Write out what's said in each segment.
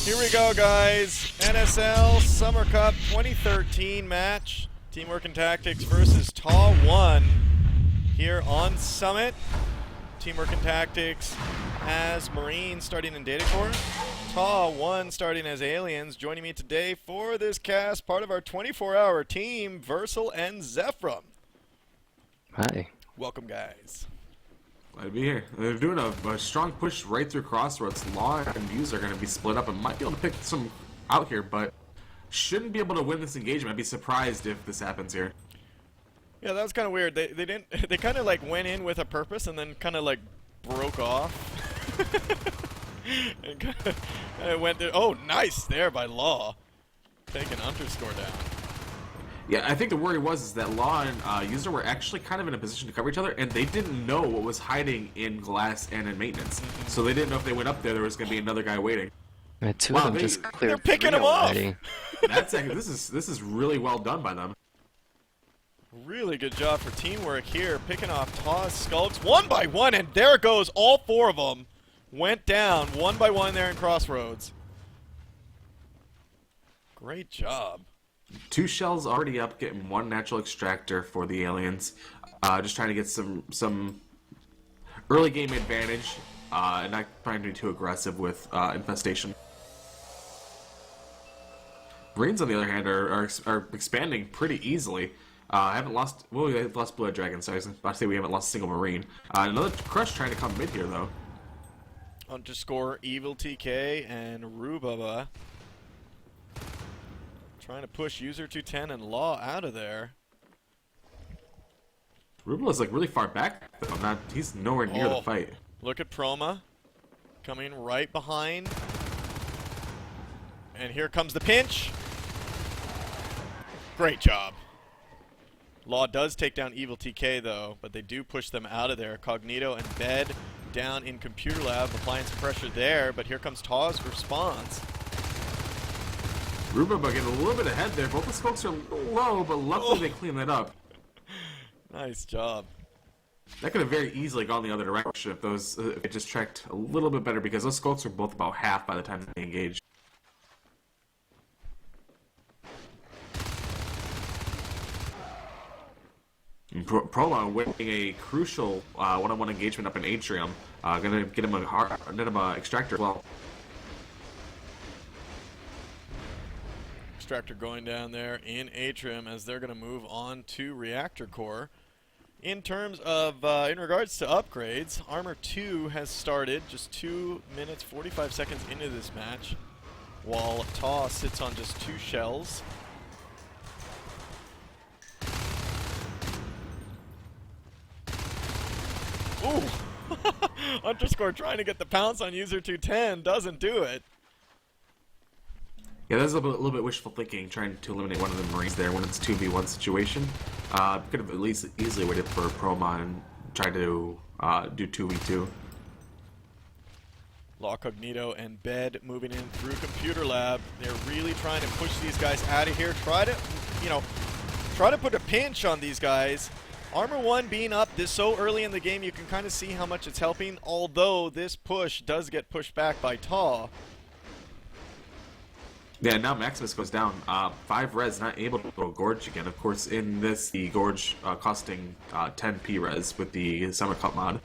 Here we go, guys. NSL Summer Cup 2013 match. Teamwork and Tactics versus TAW1 here on Summit. Teamwork and Tactics as Marines starting in Data Core. TAW1 starting as Aliens. Joining me today for this cast, part of our 24-hour team, Versal and Zephram. Hi. Welcome, guys. Glad to be here. They're doing a strong push right through Crossroads. Law and Views are going to be split up and might be able to pick some out here, but shouldn't be able to win this engagement. I'd be surprised if this happens here. Yeah, that was kind of weird. They didn't. They kind of like went in with a purpose and then kind of like broke off. And kind of went there. Oh, nice there by Law, taking underscore down. Yeah, I think the worry was that Law and User were actually kind of in a position to cover each other, and they didn't know what was hiding in Glass and in Maintenance. So they didn't know if they went up there was going to be another guy waiting. Two of them just cleared. They're picking them off. That's actually, this is really well done by them. Really good job for teamwork here, picking off TAW's Skulks one by one, and there it goes. All four of them went down one by one there in Crossroads. Great job. 2 shells already up, getting 1 natural extractor for the Aliens. Just trying to get some early game advantage, and not trying to be too aggressive with infestation. Marines, on the other hand, are expanding pretty easily. Haven't lost. Well, we lost Blue Dragon, so I was about to say we haven't lost a single Marine. Another Crush trying to come mid here, though. Underscore Evil TK and Rubaba trying to push User 210 and Law out of there. Rubala's like really far back, though. He's nowhere near the fight. Look at Proma coming right behind. And here comes the pinch. Great job. Law does take down Evil TK, though, but they do push them out of there. Cognito and Bed down in Computer Lab, applying some pressure there, but here comes TAW's response. Rubaba getting a little bit ahead there. Both the smokes are low, but luckily they clean that up. Nice job. That could have very easily gone the other direction if it just tracked a little bit better, because those skulks were both about half by the time they engaged. Proma winning a crucial one-on-one engagement up in Atrium. Gonna get him a extractor as well. Extractor going down there in Atrium as they're going to move on to Reactor Core. In terms of, in regards to upgrades, Armor 2 has started just 2 minutes 45 seconds into this match, while TAW sits on just 2 shells. Ooh! Underscore trying to get the pounce on User 210, doesn't do it. Yeah, that's a little bit wishful thinking, trying to eliminate one of the Marines there when it's a 2v1 situation. Could have at least easily waited for Proma and tried to do 2v2. Law, Cognito, and Bed moving in through Computer Lab. They're really trying to push these guys out of here. Try to put a pinch on these guys. Armor 1 being up this so early in the game, you can kind of see how much it's helping, although this push does get pushed back by TAW. Yeah, now Maximus goes down. 5 res, not able to throw Gorge again. Of course, in this, the Gorge costing 10 P res with the Summer Cup mod.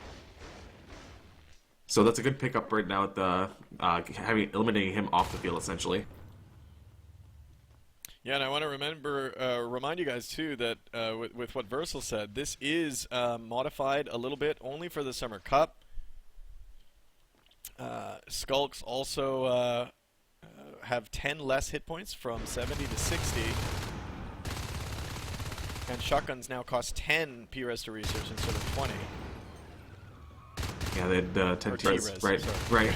So that's a good pickup right now at the eliminating him off the field, essentially. Yeah, and I want to remind you guys too that with what Versal said, this is modified a little bit only for the Summer Cup. Skulks also have 10 less hit points from 70 to 60. And shotguns now cost 10 P-res to research instead of 20. Yeah, they had 10 T-res. Right, sorry. right.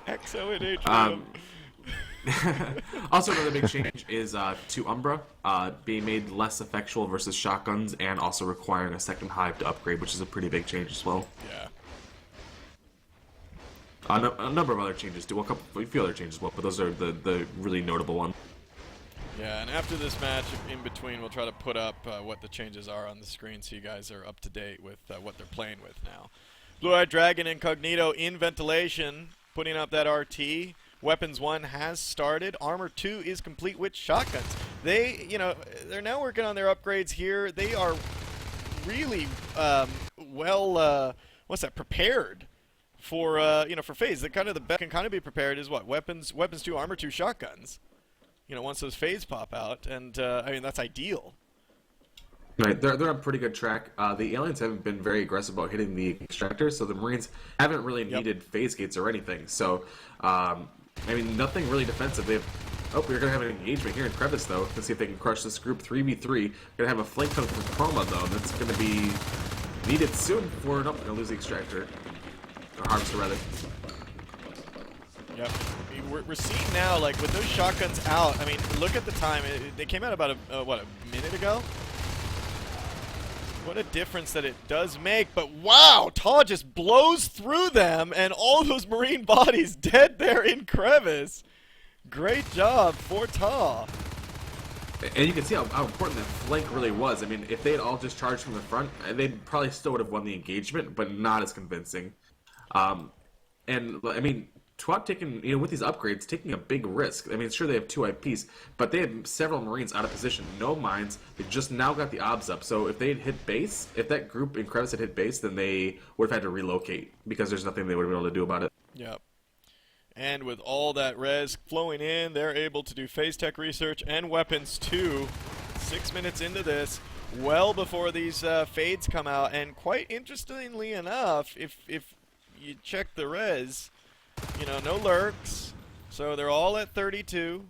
XO in Atrium. Also, another big change is to Umbra being made less effectual versus shotguns, and also requiring a second hive to upgrade, which is a pretty big change as well. Yeah. A number of other changes too. Well, a few other changes as well, but those are the really notable ones. Yeah, and after this match, in between, we'll try to put up what the changes are on the screen so you guys are up to date with what they're playing with now. Blue-Eyed Dragon Incognito in ventilation, putting up that RT. Weapons 1 has started. Armor 2 is complete with shotguns. They, you know, they're now working on their upgrades here. They are really prepared for for phase. The kind of the best can kind of be prepared is what? Weapons 2, armor 2, shotguns. You know, once those phase pop out, and I mean that's ideal. Right, they're on pretty good track. The aliens haven't been very aggressive about hitting the extractors, so the Marines haven't really needed phase gates or anything. So, I mean, nothing really defensive. They have. Oh, we're gonna have an engagement here in Crevice though. Let's see if they can crush this group 3v3. Gonna have a flank coming from Chroma though. That's gonna be needed soon before. Nope, gonna lose the extractor or harvester rather. Yep. We're seeing now, like, with those shotguns out, I mean, look at the time. They came out about, a minute ago? What a difference that it does make. But, wow, TAW just blows through them, and all those Marine bodies dead there in Crevice. Great job for TAW. And you can see how important that flank really was. I mean, if they had all just charged from the front, they probably still would have won the engagement, but not as convincing. And, I mean, TAW taking, with these upgrades, taking a big risk. I mean, sure, they have 2 IPs, but they have several Marines out of position, no mines. They just now got the obs up. So if they had hit base, if that group in Crevice had hit base, then they would have had to relocate because there's nothing they would have been able to do about it. Yep. And with all that res flowing in, they're able to do phase tech research and weapons too. 6 minutes into this, well before these fades come out. And quite interestingly enough, if you check the res, no lurks, so they're all at 32.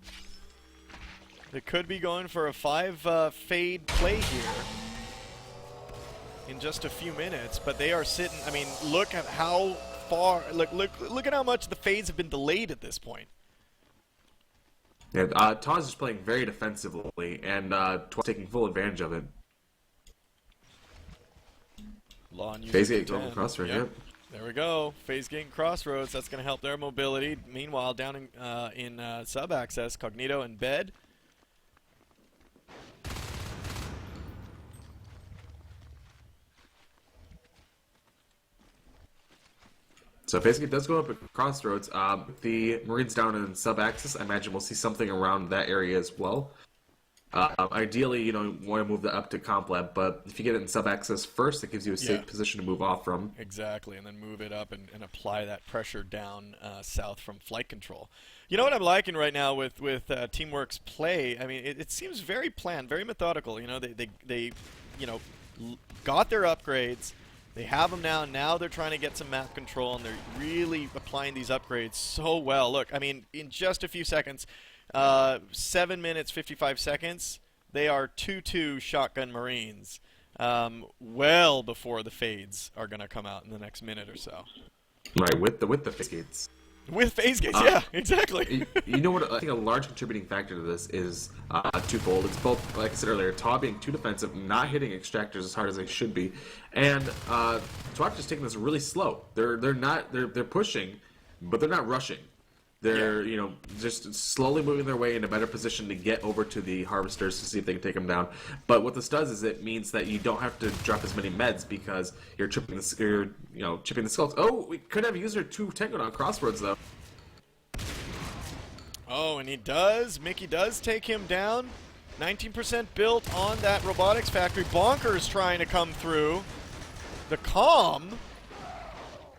They could be going for a 5 fade play here in just a few minutes, but they are sitting. I mean, look at how far. Look at how much the fades have been delayed at this point. Yeah, TAW is just playing very defensively, and TAW's taking full advantage of it. Phase gate going across right here. There we go. Phase gate crossroads. That's going to help their mobility. Meanwhile, down in sub-access, Cognito and Bed. So phase gate does go up at crossroads. The Marines down in sub-access, I imagine we'll see something around that area as well. Ideally, you want to move that up to comp lab, but if you get it in sub-access first, it gives you a safe position to move off from. Exactly, and then move it up and apply that pressure down south from flight control. You know what I'm liking right now with Teamwork's play? I mean, it seems very planned, very methodical. They got their upgrades. They have them now. Now they're trying to get some map control, and they're really applying these upgrades so well. Look, I mean, in just a few seconds, 7 minutes, 55 seconds, they are 2-2 shotgun Marines, well before the fades are going to come out in the next minute or so. Right, with the phase gates. With phase gates, yeah, exactly. You know what? I think a large contributing factor to this is twofold. It's both, like I said earlier, TAW being too defensive, not hitting extractors as hard as they should be, and TAW just taking this really slow. They're pushing, but they're not rushing. They're just slowly moving their way in a better position to get over to the harvesters to see if they can take them down. But what this does is it means that you don't have to drop as many meds because you're chipping the skulls. Oh, we could have user 2 tango on crossroads though. Oh, and Mickey does take him down. 19% built on that robotics factory. Bonkers trying to come through. The calm.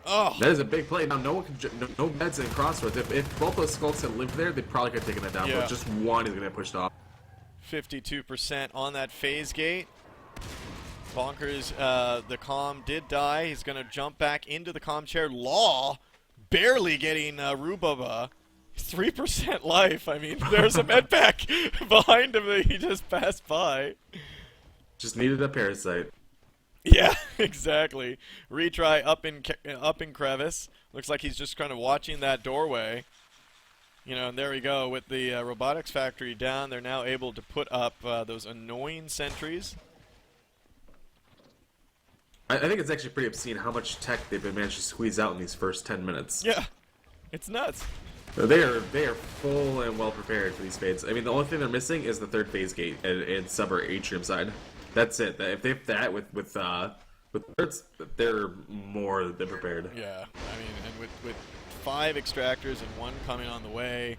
Oh. That is a big play. Now, no meds in crossroads. If both those skulls had lived there, they probably could have taken that down. But just one is going to get pushed off. 52% on that phase gate. Bonkers, the calm did die. He's going to jump back into the calm chair. Law barely getting Rubaba. 3% life. I mean, there's a med pack behind him that he just passed by. Just needed a parasite. Yeah, exactly. Retry up in crevice. Looks like he's just kind of watching that doorway. And there we go. With the robotics factory down, they're now able to put up those annoying sentries. I think it's actually pretty obscene how much tech they've been managed to squeeze out in these first 10 minutes. Yeah, it's nuts. They are full and well prepared for these fades. I mean, the only thing they're missing is the third phase gate and sub or atrium side. That's it. If they have that with With turrets, they're more than prepared. Yeah, I mean, and with 5 extractors and 1 coming on the way,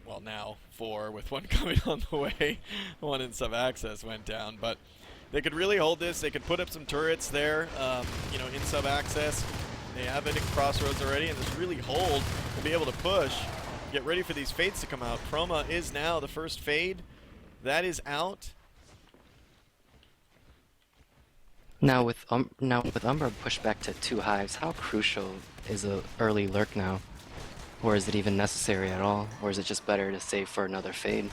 well, now 4 with 1 coming on the way, 1 in sub-access went down, but they could really hold this. They could put up some turrets there, you know, in sub-access. They have it in Crossroads already, and just really hold and be able to push. Get ready for these fades to come out. Chroma is now the first fade. That is out. Now with Umbra pushed back to 2 hives, how crucial is a early lurk now? Or is it even necessary at all? Or is it just better to save for another fade?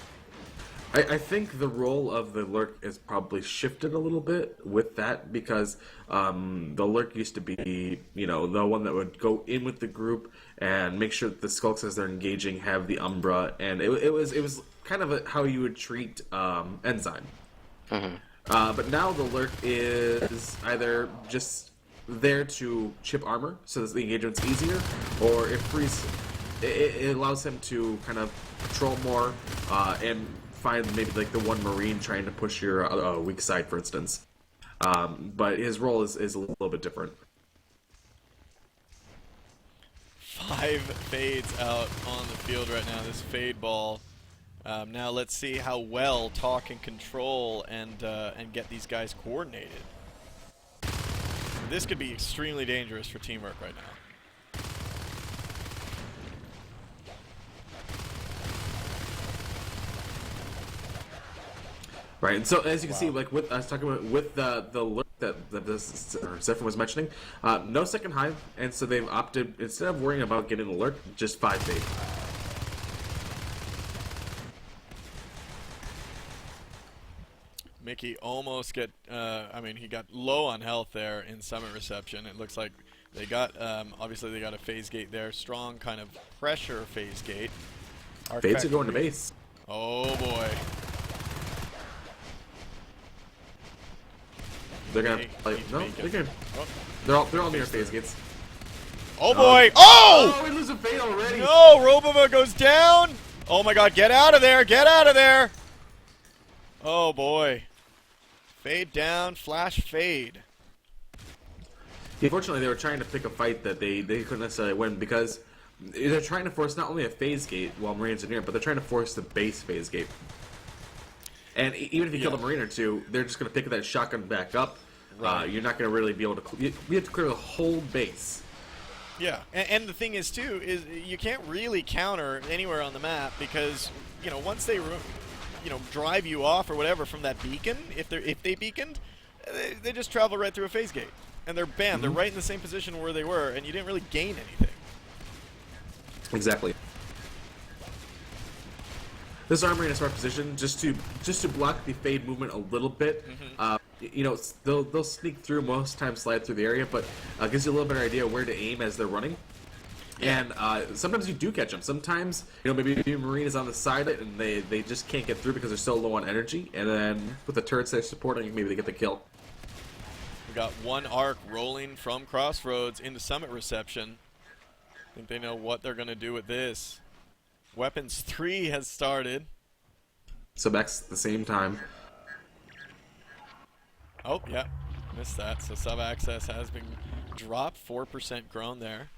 I think the role of the lurk is probably shifted a little bit with that, because the lurk used to be, you know, the one that would go in with the group and make sure that the skulks as they're engaging have the Umbra, and it was kind of how you would treat Enzyme. Mm-hmm. But now the lurk is either just there to chip armor so that the engagement's easier, or it allows him to kind of patrol more and find maybe like the one Marine trying to push your weak side, for instance. But his role is a little bit different. 5 fades out on the field right now, this fade ball. Now let's see how well TAW can control and get these guys coordinated. This could be extremely dangerous for teamwork right now. Right, and so as you can see, like with I was talking about with the lurk that Zephyr was mentioning, no second hive, and so they've opted, instead of worrying about getting the lurk, just 5 fade. Mickey almost I mean, he got low on health there in Summit Reception. It looks like they got, obviously they got a phase gate there. Strong kind of pressure phase gate. Fades are going to base. Oh boy. They're gonna play. No, they're good. Oh. They're all near phase gates. Oh boy! Oh! Oh, we lose a fade already. No, Robova goes down. Oh my God! Get out of there! Get out of there! Oh boy! Fade down, flash fade. Unfortunately, they were trying to pick a fight that they couldn't necessarily win, because they're trying to force not only a phase gate while Marines are near, but they're trying to force the base phase gate. And even if you kill a Marine or 2, they're just going to pick that shotgun back up. Right. You're not going to really be able to. You have to clear the whole base. Yeah, and the thing is too is you can't really counter anywhere on the map, because you know once they drive you off or whatever from that beacon, if they beaconed, they just travel right through a phase gate, and they're bam, they're right in the same position where they were, and you didn't really gain anything. Exactly. This armor in a smart position just to block the fade movement a little bit. You know, they'll sneak through, most times slide through the area, but gives you a little better idea where to aim as they're running. And sometimes you do catch them. Sometimes, you know, maybe a Marine is on the side and they just can't get through because they're so low on energy. And then with the turrets they're supporting, maybe they get the kill. We got one arc rolling from Crossroads into Summit Reception. I think they know what they're going to do with this. Weapons 3 has started. Sub-X at the same time. Oh, yeah. Missed that. So sub-access has been dropped. 4% grown there.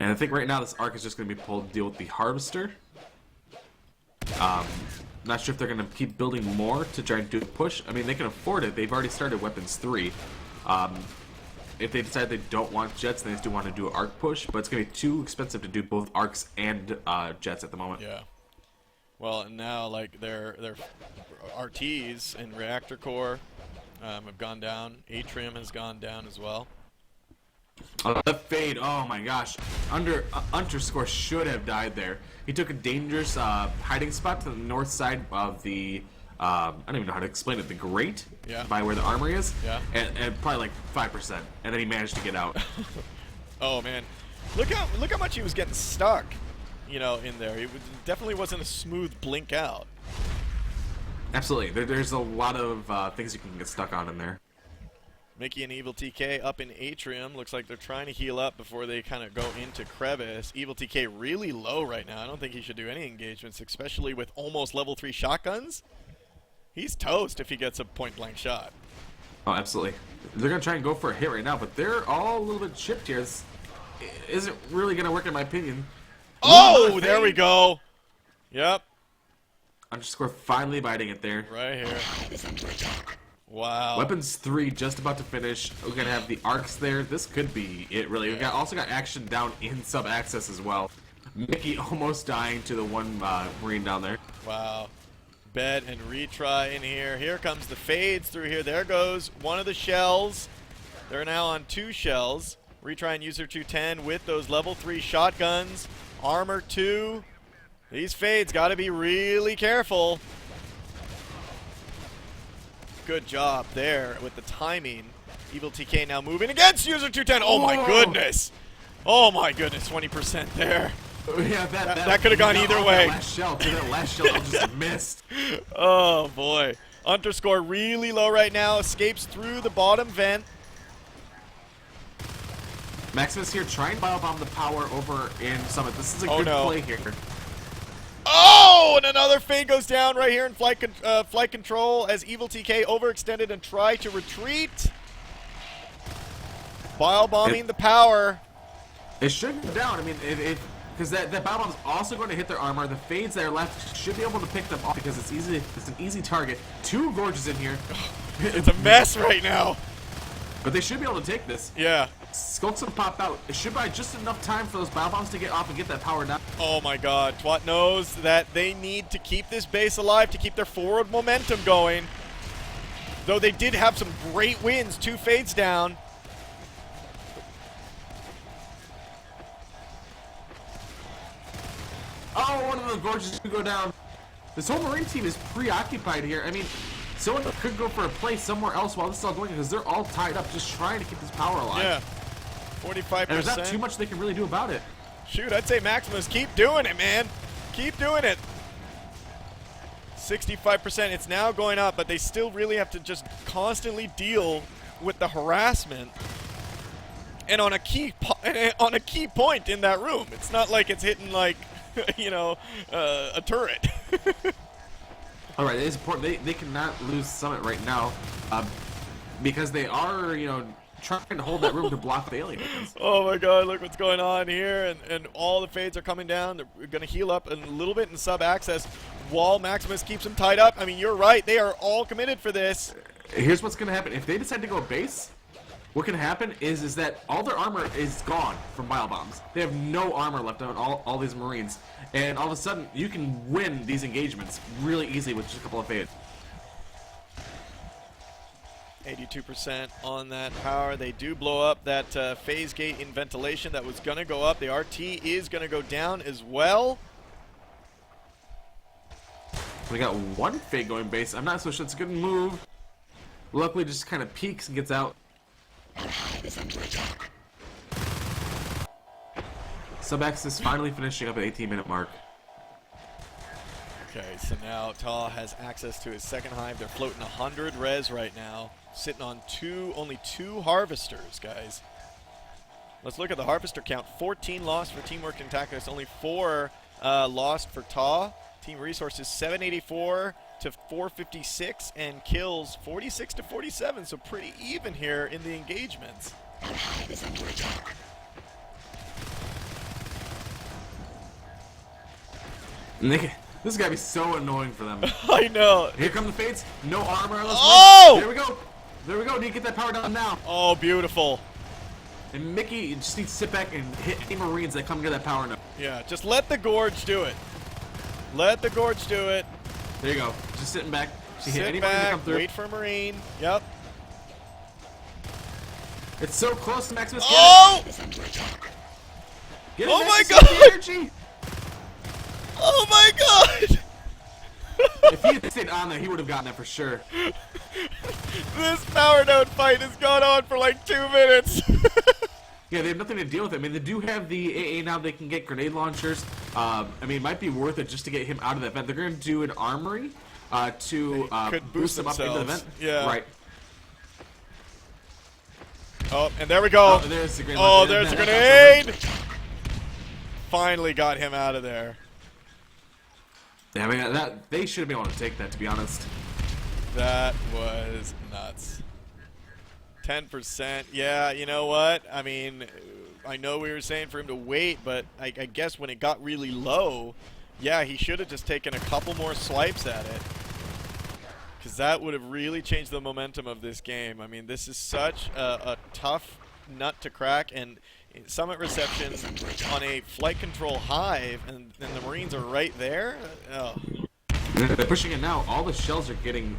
And I think right now this arc is just going to be pulled to deal with the Harvester. Not sure if they're going to keep building more to try and do a push. I mean, they can afford it. They've already started Weapons 3. If they decide they don't want jets, then they do want to do an arc push, but it's going to be too expensive to do both arcs and jets at the moment. Yeah. Well, and now, like, their RTs and Reactor Core have gone down. Atrium has gone down as well. Oh, the fade, oh my gosh. Underscore should have died there. He took a dangerous hiding spot to the north side of the, I don't even know how to explain it, the grate, by where the armory is, and probably like 5%, and then he managed to get out. Oh man, look how much he was getting stuck, you know, in there. It definitely wasn't a smooth blink out. Absolutely, there's a lot of things you can get stuck on in there. Mickey and Evil TK up in Atrium. Looks like they're trying to heal up before they kind of go into Crevice. Evil TK really low right now. I don't think he should do any engagements, especially with almost level 3 shotguns. He's toast if he gets a point-blank shot. Oh, absolutely. They're going to try and go for a hit right now, but they're all a little bit chipped here. This isn't really going to work in my opinion. Oh, there we go. Yep. Underscore finally biting it there. Right here. Wow. Weapons 3 just about to finish. We're going to have the arcs there. This could be it, really. We've also got action down in sub-access as well. Mickey almost dying to the one Marine down there. Wow. Bet and retry in here. Here comes the fades through here. There goes one of the shells. They're now on 2 shells. Retry and user 210 with those level 3 shotguns. Armor 2. These fades got to be really careful. Good job there with the timing. Evil TK now moving against user 210. Oh my goodness. Oh my goodness. 20% there. Yeah, that could have gone either way. That last shell just missed. Oh boy. Underscore really low right now. Escapes through the bottom vent. Maximus here trying to biobomb the power over in Summit. This is a good play here. Oh, and another fade goes down right here in flight control as Evil TK overextended and tried to retreat. Biobombing the power. It should go down. I mean, because that bio bomb's also going to hit their armor. The fades that are left should be able to pick them off because it's easy. It's an easy target. 2 gorges in here. It's a mess right now. But they should be able to take this. Yeah. Skulks will pop out. It should buy just enough time for those bio bombs to get off and get that power down. Oh my god. Twat knows that they need to keep this base alive to keep their forward momentum going. Though they did have some great wins. 2 fades down. Oh, one of the gorges could go down. This whole Marine team is preoccupied here. I mean, someone could go for a play somewhere else while this is all going because they're all tied up just trying to keep this power alive. Yeah. 45%. And there's not too much they can really do about it. Shoot, I'd say Maximus, keep doing it, man. Keep doing it. 65%. It's now going up, but they still really have to just constantly deal with the harassment. And on a key point in that room. It's not like it's hitting like, you know, a turret. All right, it is important. They cannot lose Summit right now because they are, you know, trying to hold that room to block the aliens. Oh my god, look what's going on here. And all the fades are coming down. They're going to heal up a little bit in sub-access while Maximus keeps them tied up. I mean, you're right. They are all committed for this. Here's what's going to happen. If they decide to go base, what can happen is that all their armor is gone from bio bombs. They have no armor left on all these Marines. And all of a sudden, you can win these engagements really easily with just a couple of fades. 82% on that power. They do blow up that phase gate in ventilation that was going to go up. The RT is going to go down as well. We got 1 fade going base. I'm not so sure it's a good move. Luckily, just kind of peeks and gets out. Sub-X finally finishing up at 18-minute mark. Okay, so now TAW has access to his second hive. They're floating 100 res right now. Sitting on only two harvesters, guys. Let's look at the harvester count. 14 lost for Teamwork and Tactics. Only 4 lost for TAW. Team resources 784 to 456 and kills 46 to 47. So pretty even here in the engagements. Nick, this is gotta be so annoying for them. I know. Here come the fades. No armor. Oh! There we go. There we go. Need to get that power down now. Oh, beautiful. And Mickey, you just need to sit back and hit any Marines that come get that power now. Yeah, just let the Gorge do it. Let the Gorge do it. There you go. Just sitting back. Hit Sit any Marine that come back, through. wait for a Marine. Yep. It's so close to Maximus. Oh! Get it, Oh my Maximus, get the God! energy. Oh my god! If he had stayed on there, he would have gotten that for sure. This power node fight has gone on for like 2 minutes. Yeah, they have nothing to deal with it. I mean, they do have the AA now. They can get grenade launchers. I mean, it might be worth it just to get him out of that vent. They're going to do an armory to could boost him up into the themselves. vent. Yeah. Right. Oh, and there we go. Oh, there's the grenade. Oh, there's a grenade. Finally got him out of there. Yeah, I mean, they should have been able to take that, to be honest. That was nuts. 10%. Yeah, you know what? I mean, I know we were saying for him to wait, but I guess when it got really low, yeah, he should have just taken a couple more swipes at it. Because that would have really changed the momentum of this game. I mean, this is such a tough nut to crack, and Summit reception on a flight control hive, and the Marines are right there. Oh. They're pushing it now. All the shells are getting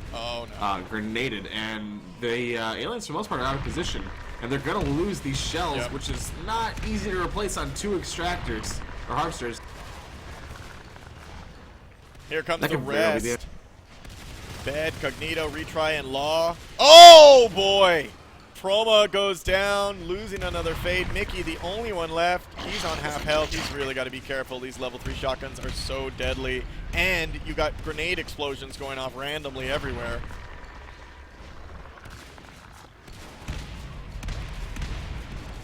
grenaded, and the aliens, for the most part, are out of position. And they're going to lose these shells, which is not easy to replace on 2 extractors, or harvesters. Here comes the rest. Bed, Cognito, Retry, and Law. Oh, boy! Proma goes down, losing another fade. Mickey, the only one left. He's on half health. He's really got to be careful. These level 3 shotguns are so deadly. And you got grenade explosions going off randomly everywhere.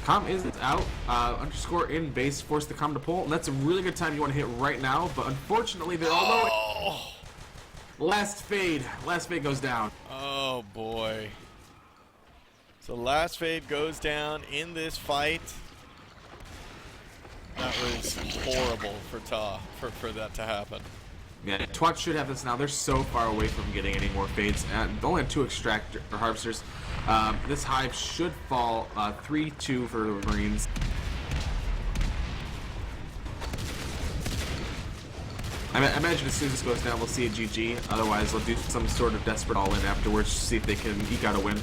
Com is out. Underscore in base force the com to pull. And that's a really good time you want to hit right now. But unfortunately, they're all last fade. Last fade goes down. Oh, boy. So last fade goes down in this fight. That was horrible for TAW, for that to happen. Yeah, TWAT should have this now. They're so far away from getting any more fades. And they only have 2 extractor or harvesters. This hive should fall 3-2 for the Marines. I imagine as soon as this goes down, we'll see a GG. Otherwise, they'll do some sort of desperate all-in afterwards to see if they can eke out a win.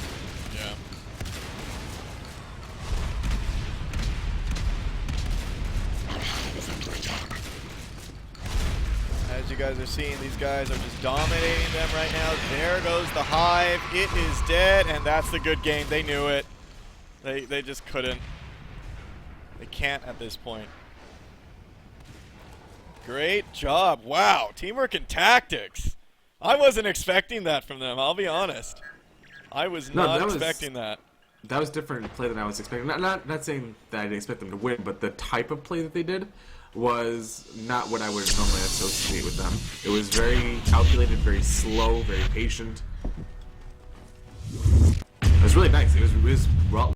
Yeah. As you guys are seeing, these guys are just dominating them right now. There goes the hive. It is dead, and that's the good game. They knew it. They just couldn't. They can't at this point. Great job. Wow. Teamwork and tactics. I wasn't expecting that from them, I'll be honest. I was not expecting that. That was different play than I was expecting. Not saying that I didn't expect them to win, but the type of play that they did was not what I would normally associate with them. It was very calculated, very slow, very patient. It was really nice. It was well